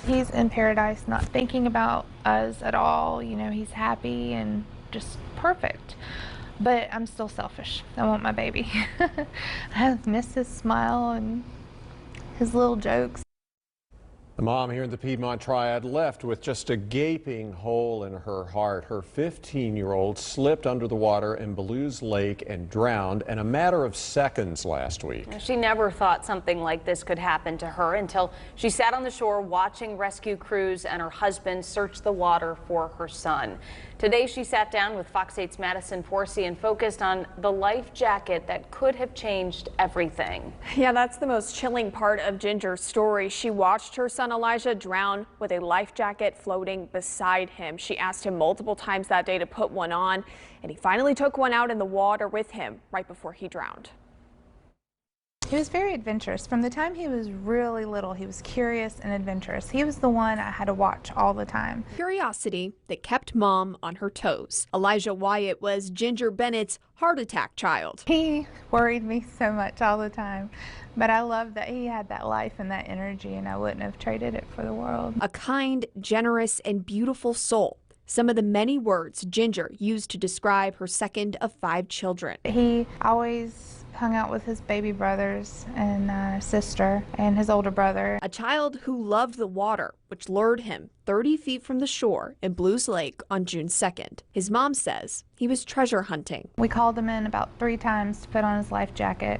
He's in paradise, not thinking about us at all. You know, he's happy and just perfect. But I'm still selfish. I want my baby. I miss his smile and his little jokes. The mom here in the Piedmont Triad left with just a gaping hole in her heart. Her 15-year-old slipped under the water in Belews Lake and drowned in a matter of seconds last week. She never thought something like this could happen to her until she sat on the shore watching rescue crews and her husband search the water for her son. Today she sat down with Fox 8's Madison Forsey and focused on the life jacket that could have changed everything. Yeah, that's the most chilling part of Ginger's story. She watched her son Elijah drown with a life jacket floating beside him. She asked him multiple times that day to put one on, and he finally took one out in the water with him right before he drowned. He was very adventurous. From the time he was really little, he was curious and adventurous. He was the one I had to watch all the time. Curiosity that kept Mom on her toes. Elijah Wyatt was Ginger Bennett's heart attack child. He worried me so much all the time, but I loved that he had that life and that energy, and I wouldn't have traded it for the world. A kind, generous, and beautiful soul. Some of the many words Ginger used to describe her second of 5 children. He always hung out with his baby brothers and sister and his older brother. A child who loved the water, which lured him 30 feet from the shore in Belews Lake on June 2nd. His mom says he was treasure hunting. We called him in about 3 times to put on his life jacket,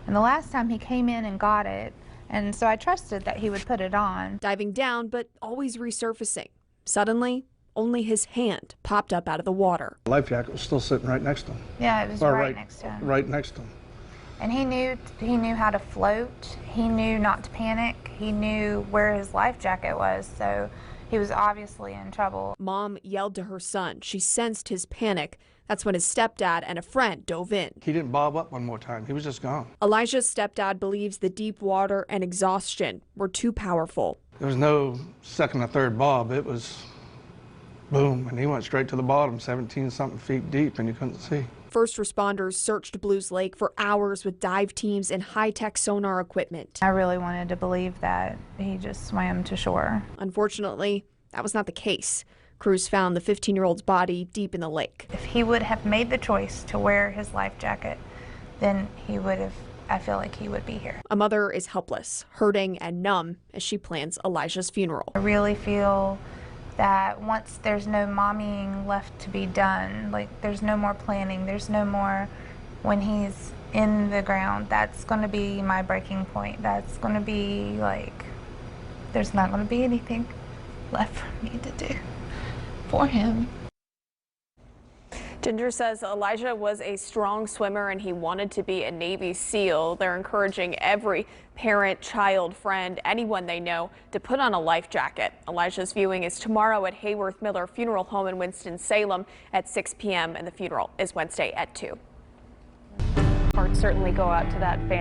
and the last time he came in and got it, and so I trusted that he would put it on. Diving down, but always resurfacing. Suddenly, only his hand popped up out of the water. The life jacket was still sitting right next to him. Yeah, it was right next to him. Right next to him. And he knew how to float. He knew not to panic. He knew where his life jacket was, so he was obviously in trouble. Mom yelled to her son. She sensed his panic. That's when his stepdad and a friend dove in. He didn't bob up one more time. He was just gone. Elijah's stepdad believes the deep water and exhaustion were too powerful. There was no second or third bob. It was boom, and he went straight to the bottom, 17-something feet deep, and you couldn't see. First responders searched Belews Lake for hours with dive teams and high-tech sonar equipment. I really wanted to believe that he just swam to shore. Unfortunately, that was not the case. Crews found the 15-year-old's body deep in the lake. If he would have made the choice to wear his life jacket, then he would have, I feel like he would be here. A mother is helpless, hurting, and numb as she plans Elijah's funeral. I really feel that once there's no mommying left to be done, like there's no more planning, there's no more when he's in the ground, that's going to be my breaking point. That's going to be like, there's not going to be anything left for me to do for him. Ginger says Elijah was a strong swimmer and he wanted to be a Navy SEAL. They're encouraging every parent, child, friend, anyone they know to put on a life jacket. Elijah's viewing is tomorrow at Hayworth Miller Funeral Home in Winston-Salem at 6 p.m. and the funeral is Wednesday at 2. Hearts certainly go out to that family.